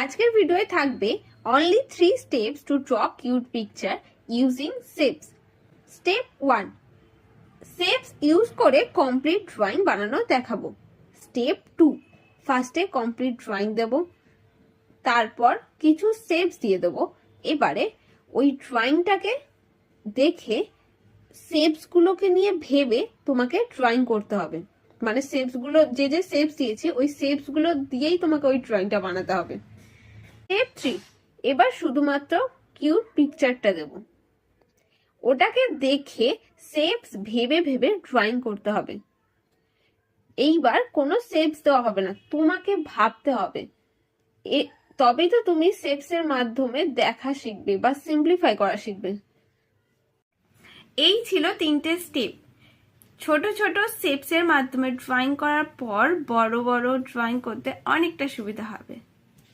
আজকের ভিডিওয়ে থাকবে only 3 steps to draw cute picture using shapes. Step 1. Shapes use করে complete drawing বানানো দেখাবো। স্টেপ 2. ফার্স্টে কমপ্লিট ড্রয়িং দেব, তারপর কিছু শেপস দিয়ে দেবো। এবারে ওই ড্রয়িংটাকে দেখে শেপসগুলোকে নিয়ে ভেবে তোমাকে ড্রয়িং করতে হবে। মানে শেপসগুলো যে শেপস দিয়েছি ওই শেপসগুলো দিয়েই তোমাকে ওই ড্রয়িংটা বানাতে হবে। স্টেপ 3. এবার শুধুমাত্র কিউট পিকচারটা দেব, ওটাকে দেখে শেপস ভেবে ভেবে ড্রয়িং করতে হবে। এইবার কোনো শেপস দেওয়া হবে না, তোমাকে ভাবতে হবে, তবেই তো তুমি শেপস এর মাধ্যমে দেখা শিখবে বা সিম্পলিফাই করা শিখবে। এই ছিল 3টে স্টেপ। ছোট ছোট শেপস এর মাধ্যমে ড্রয়িং করার পর বড় বড় ড্রয়িং করতে অনেকটা সুবিধা হবে।